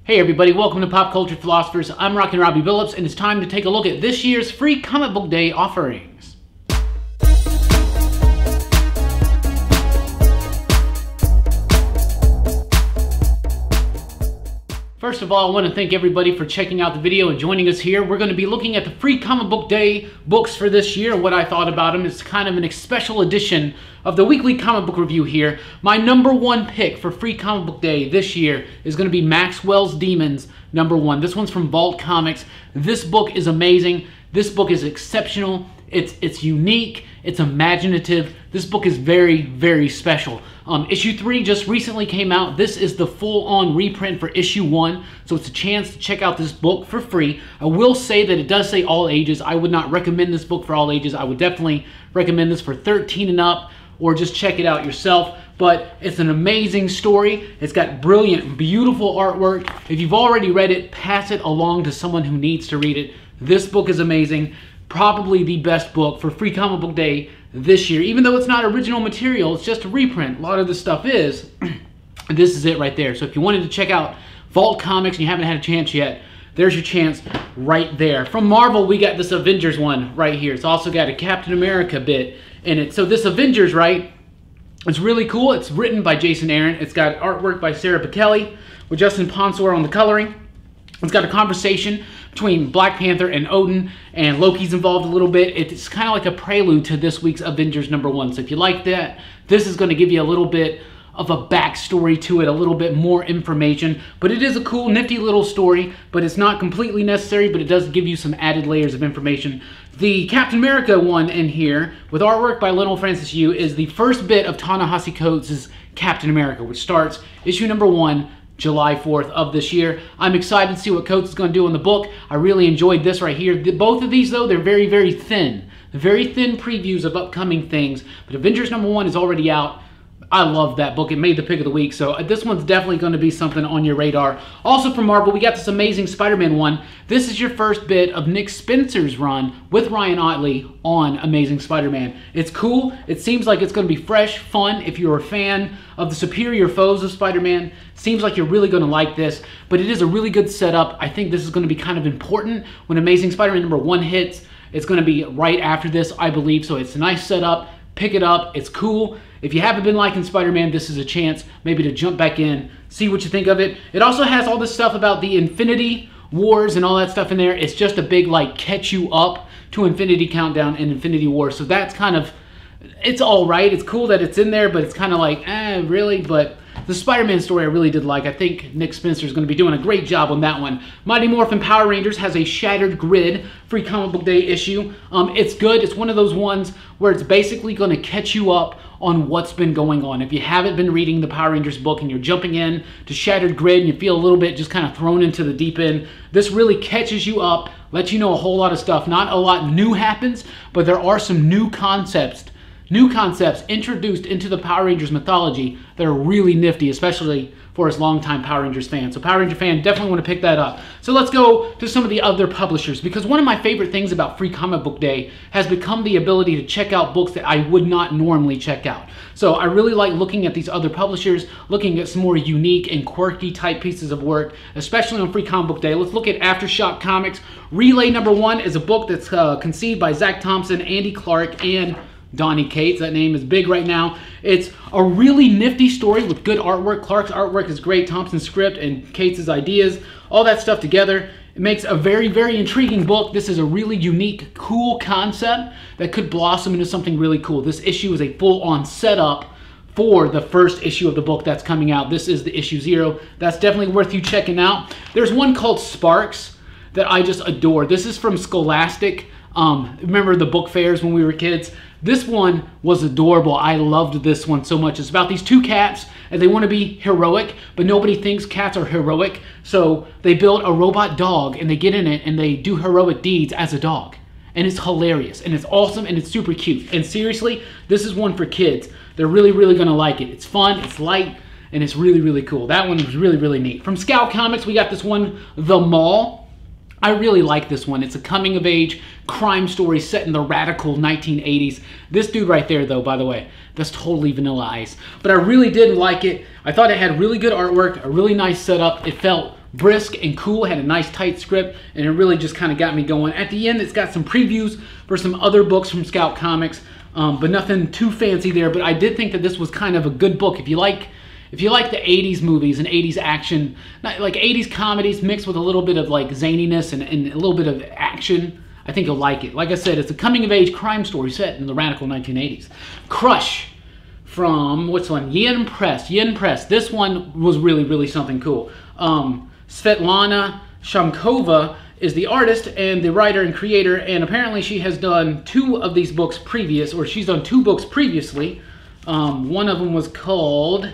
Hey everybody, welcome to Pop Culture Philosophers. I'm Rockin Robbie Billups, and it's time to take a look at this year's free comic book day offerings. First of all, I want to thank everybody for checking out the video and joining us here. We're going to be looking at the free comic book day books for this year and what I thought about them. It's kind of a special edition of the weekly comic book review here. My number one pick for free comic book day this year is going to be Maxwell's Demons #1. This one's from Vault Comics. This book is amazing. This book is exceptional. It's unique. It's imaginative. This book is very, very special. Issue 3 just recently came out. This is the full-on reprint for issue 1, so it's a chance to check out this book for free. I will say that it does say all ages. I would not recommend this book for all ages. I would definitely recommend this for 13 and up, or just check it out yourself. But it's an amazing story. It's got brilliant, beautiful artwork. If you've already read it, pass it along to someone who needs to read it. This book is amazing. Probably the best book for free comic book day this year. Even though it's not original material, it's just a reprint. A lot of this stuff is. This is it right there. So if you wanted to check out Vault Comics and you haven't had a chance yet, there's your chance right there. From Marvel, we got this Avengers one right here. It's also got a Captain America bit in it. So this Avengers, right, it's really cool. It's written by Jason Aaron. It's got artwork by Sarah Pichelli with Justin Ponsor on the coloring. It's got a conversation between Black Panther and Odin, and Loki's involved a little bit. It's kind of like a prelude to this week's Avengers #1. So if you like that, this is going to give you a little bit of a backstory to it, a little bit more information. But it is a cool, nifty little story, but it's not completely necessary, but it does give you some added layers of information. The Captain America one in here, with artwork by Lionel Francis Yu, is the first bit of Ta-Nehisi Coates' Captain America, which starts issue #1, July 4th of this year. I'm excited to see what Coates is going to do in the book. I really enjoyed this right here. Both of these, though, they're very, very thin. Very thin previews of upcoming things. But Avengers #1 is already out. I love that book. It made the pick of the week. So this one's definitely going to be something on your radar. Also from Marvel, we got this Amazing Spider-Man one. This is your first bit of Nick Spencer's run with Ryan Ottley on Amazing Spider-Man. It's cool. It seems like it's going to be fresh, fun. If you're a fan of the superior foes of Spider-Man, seems like you're really going to like this. But it is a really good setup. I think this is going to be kind of important when Amazing Spider-Man #1 hits. It's going to be right after this, I believe. So it's a nice setup. Pick it up. It's cool. If you haven't been liking Spider-Man, this is a chance maybe to jump back in, see what you think of it. It also has all this stuff about the Infinity Wars and all that stuff in there. It's just a big, like, catch you up to Infinity Countdown and Infinity War. So that's kind of, it's all right. It's cool that it's in there, but it's kind of like, really? But the Spider-Man story I really did like. I think Nick Spencer is going to be doing a great job on that one. Mighty Morphin Power Rangers has a Shattered Grid free comic book day issue. It's good. It's one of those ones where it's basically going to catch you up on what's been going on. If you haven't been reading the Power Rangers book and you're jumping in to Shattered Grid and you feel a little bit just kind of thrown into the deep end, this really catches you up, lets you know a whole lot of stuff. Not a lot new happens, but there are some new concepts introduced into the Power Rangers mythology that are really nifty, especially for us longtime Power Rangers fans. So Power Ranger fan, definitely want to pick that up. So let's go to some of the other publishers, because one of my favorite things about Free Comic Book Day has become the ability to check out books that I would not normally check out. So I really like looking at these other publishers, looking at some more unique and quirky type pieces of work, especially on Free Comic Book Day. Let's look at Aftershock Comics. Relay #1 is a book that's conceived by Zach Thompson, Andy Clark, and Donnie Cates. That name is big right now. It's a really nifty story with good artwork. Clark's artwork is great, Thompson's script, and Cates' ideas. All that stuff together, it makes a very, very intriguing book. This is a really unique, cool concept that could blossom into something really cool. This issue is a full-on setup for the first issue of the book that's coming out. This is the issue 0. That's definitely worth you checking out. There's one called Sparks that I just adore. This is from Scholastic. Remember the book fairs when we were kids? This one was adorable. I loved this one so much. It's about these two cats, and they want to be heroic, but nobody thinks cats are heroic. So they build a robot dog, and they get in it, and they do heroic deeds as a dog. And it's hilarious, and it's awesome, and it's super cute. And seriously, this is one for kids. They're really, really going to like it. It's fun, it's light, and it's really, really cool. That one was really, really neat. From Scout Comics, we got this one, The Mall. I really like this one. It's a coming-of-age crime story set in the radical 1980s. This dude right there, though, by the way, that's totally Vanilla Ice. But I really did like it. I thought it had really good artwork, a really nice setup. It felt brisk and cool, had a nice tight script, and it really just kind of got me going. At the end, it's got some previews for some other books from Scout Comics, but nothing too fancy there. But I did think that this was kind of a good book. If you like the 80s movies and 80s action, like 80s comedies mixed with a little bit of like zaniness and a little bit of action, I think you'll like it. Like I said, it's a coming-of-age crime story set in the radical 1980s. Crush from, what's one? Yen Press. Yen Press. This one was really, really something cool. Svetlana Shamkova is the artist and the writer and creator, and apparently she has done two of these books she's done two books previously. One of them was called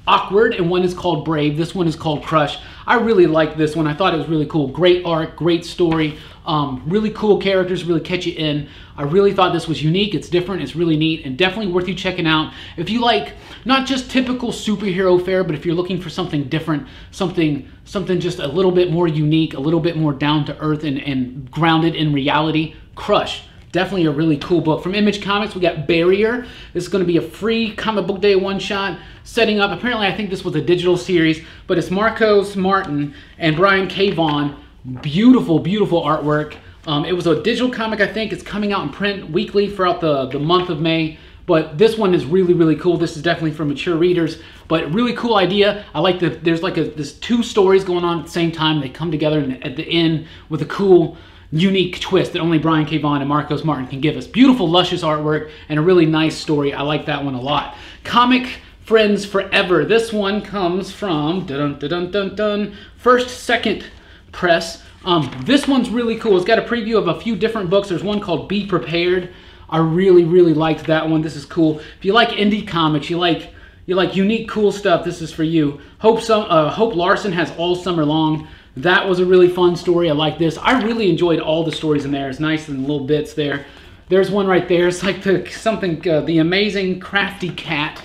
Awkward, and one is called Brave. This one is called Crush. I really liked this one. I thought it was really cool. Great art, great story, really cool characters, really catch you in. I really thought this was unique. It's different, it's really neat, and definitely worth you checking out. If you like not just typical superhero fare, but if you're looking for something different, something just a little bit more unique, a little bit more down to earth and grounded in reality, Crush. Definitely a really cool book. From Image Comics, we got Barrier. This is going to be a free comic book day one-shot setting up. Apparently, I think this was a digital series, but it's Marcos Martin and Brian K. Vaughan. Beautiful, beautiful artwork. It was a digital comic, I think. It's coming out in print weekly throughout the month of May. But this one is really, really cool. This is definitely for mature readers, but really cool idea. I like there's like there's two stories going on at the same time. They come together at the end with a cool, unique twist that only Brian K. Vaughan and Marcos Martin can give us. Beautiful, luscious artwork and a really nice story. I like that one a lot. Comic Friends Forever. This one comes from First Second Press. This one's really cool. It's got a preview of a few different books. There's one called Be Prepared. I really, really liked that one. This is cool. If you like indie comics, you like unique, cool stuff, this is for you. Hope Larson has All Summer Long. That was a really fun story. I like this. I really enjoyed all the stories in there. It's nice in little bits there. There's one right there. It's like the Amazing Crafty Cat.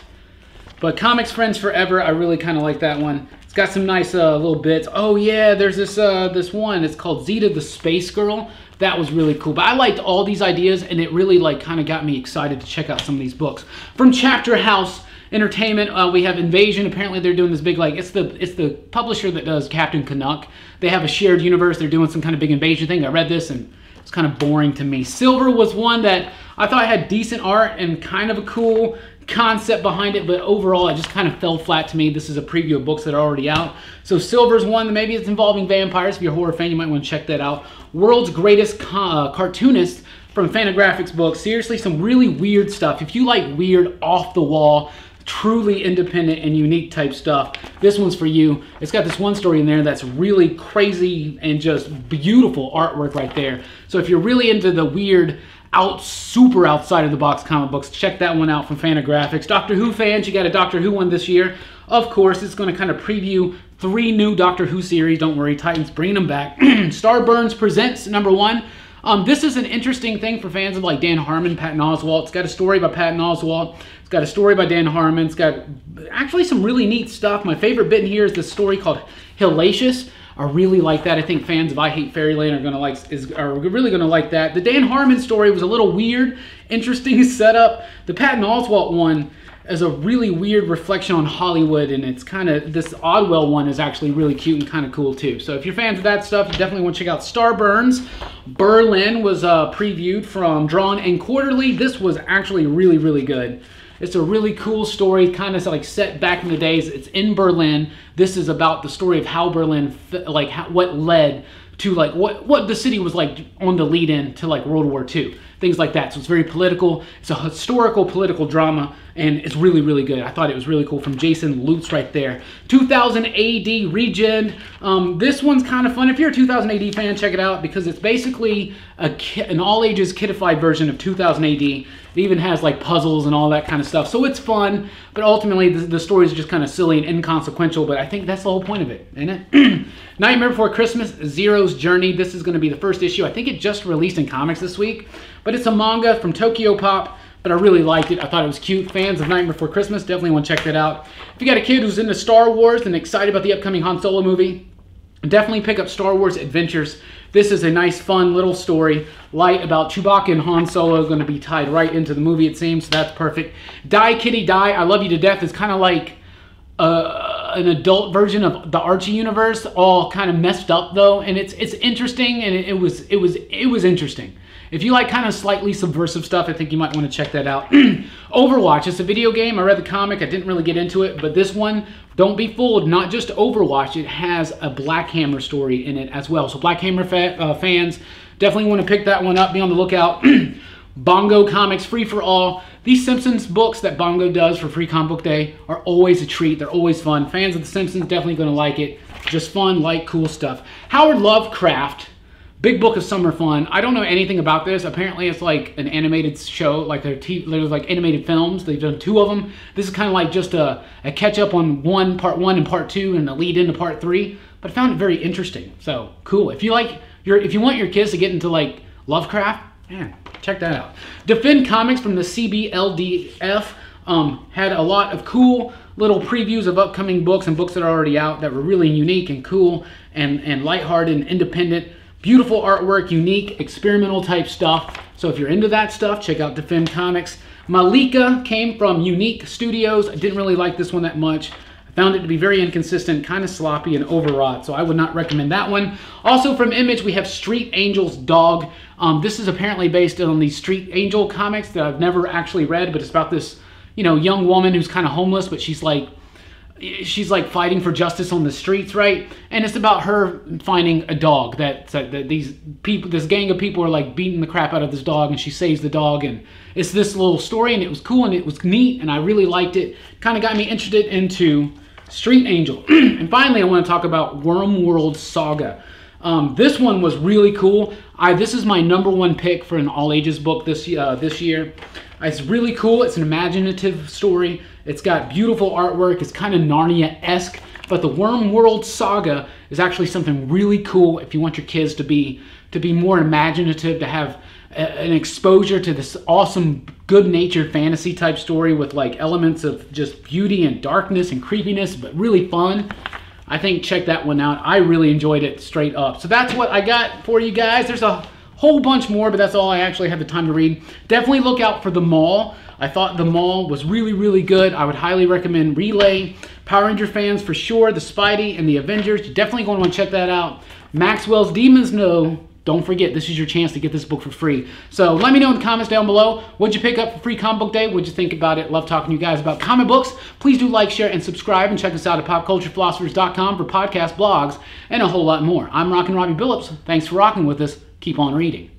But Comics Friends Forever, I really kind of like that one. It's got some nice little bits. Oh yeah, there's this one. It's called Zeta the Space Girl. That was really cool. But I liked all these ideas, and it really kind of got me excited to check out some of these books. From Chapter House Entertainment, we have Invasion. Apparently they're doing this big, it's the publisher that does Captain Canuck. They have a shared universe. They're doing some kind of big invasion thing. I read this and it's kind of boring to me. Silver was one that I thought had decent art and kind of a cool concept behind it, but overall it just kind of fell flat to me. This is a preview of books that are already out. So Silver's one, maybe it's involving vampires. If you're a horror fan, you might want to check that out. World's Greatest Cartoonist from Fantagraphics books. Seriously, some really weird stuff. If you like weird, off-the-wall, truly independent and unique type stuff, this one's for you. It's got this one story in there that's really crazy and just beautiful artwork right there. So if you're really into the weird, super outside of the box comic books, check that one out from Fantagraphics. Doctor Who fans, you got a Doctor Who one this year. Of course, it's going to kind of preview 3 new Doctor Who series. Don't worry, Titan's bringing them back. Starburns Presents #1. This is an interesting thing for fans of like Dan Harmon, Patton Oswalt. It's got a story by Patton Oswalt. It's got a story by Dan Harmon. It's got actually some really neat stuff. My favorite bit in here is this story called Hellacious. I really like that. I think fans of I Hate Fairyland are really gonna like that. The Dan Harmon story was a little weird, interesting setup. The Patton Oswalt one is a really weird reflection on Hollywood, and it's kind of, this Oddwell one is actually really cute and kind of cool too. So if you're fans of that stuff, you definitely want to check out Starburns. Berlin was previewed from Drawn and Quarterly. This was actually really, really good. It's a really cool story, kind of like set back in the days. It's in Berlin. This is about the story of how Berlin, what led to what the city was like on the lead in to World War II. Things like that. So it's very political. It's a historical political drama, and it's really, really good. I thought it was really cool from Jason Lutz right there. 2000 AD Regen. This one's kind of fun. If you're a 2000 AD fan, check it out because it's basically an all-ages kidified version of 2000 AD. It even has puzzles and all that kind of stuff. So it's fun, but ultimately the stories are just kind of silly and inconsequential, but I think that's the whole point of it, isn't it? Nightmare Before Christmas, Zero's Journey. This is going to be the first issue. I think it just released in comics this week, but it's a manga from Tokyo Pop, but I really liked it. I thought it was cute. Fans of Nightmare Before Christmas definitely want to check that out. If you got a kid who's into Star Wars and excited about the upcoming Han Solo movie, definitely pick up Star Wars Adventures. This is a nice, fun little story, light about Chewbacca and Han Solo, going to be tied right into the movie, it seems, so that's perfect. Die Kitty Die, I Love You to Death is kind of like a an adult version of the Archie universe, all kind of messed up though, and it's interesting, and it was interesting. If you like kind of slightly subversive stuff, I think you might want to check that out. Overwatch, it's a video game. I read the comic, I didn't really get into it, but this one, don't be fooled, not just Overwatch, it has a Black Hammer story in it as well. So Black Hammer fans definitely want to pick that one up, be on the lookout. Bongo Comics, free for all. These Simpsons books that Bongo does for Free Comic Book Day are always a treat. They're always fun. Fans of The Simpsons definitely going to like it. Just fun, light, cool stuff. Howard Lovecraft, Big Book of Summer Fun. I don't know anything about this. Apparently it's like an animated show, like there's like animated films. They've done 2 of them. This is kind of like just a catch up on part 1 and part 2 and a lead into part 3. But I found it very interesting. So cool. If you want your kids to get into like Lovecraft, man, check that out. Defend Comics from the CBLDF had a lot of cool little previews of upcoming books and books that are already out that were really unique and cool and lighthearted and independent. Beautiful artwork, unique, experimental type stuff. So if you're into that stuff, check out Defend Comics. Malika came from Unique Studios. I didn't really like this one that much. I found it to be very inconsistent, kind of sloppy and overwrought, so I would not recommend that one. Also from Image, we have Street Angel's Dog. This is apparently based on the Street Angel comics that I've never actually read, but it's about this, young woman who's kind of homeless, but she's like fighting for justice on the streets, right? And it's about her finding a dog that this gang of people are like beating the crap out of this dog, and she saves the dog, and it's this little story, and it was cool and it was neat, and I really liked it. Kind of got me interested into Street Angel. And finally, I want to talk about Wormworld Saga. This one was really cool. This is my #1 pick for an all ages book this year. It's really cool. It's an imaginative story. It's got beautiful artwork. It's kind of Narnia-esque, but the Wormworld Saga is actually something really cool if you want your kids to be more imaginative, to have an exposure to this awesome, good-natured fantasy type story with like elements of just beauty and darkness and creepiness, but really fun. I think check that one out. I really enjoyed it straight up. So that's what I got for you guys. There's a whole bunch more, but that's all I actually had the time to read. Definitely look out for The Mall. I thought The Mall was really, really good. I would highly recommend Relay. Power Ranger fans for sure. The Spidey and the Avengers. You're definitely going to want to check that out. Maxwell's Demons Know. Don't forget, this is your chance to get this book for free. So let me know in the comments down below. What'd you pick up for Free Comic Book Day? What'd you think about it? Love talking to you guys about comic books. Please do like, share, and subscribe. And check us out at popculturephilosophers.com for podcasts, blogs, and a whole lot more. I'm Rockin Robbie Billups. Thanks for rocking with us. Keep on reading.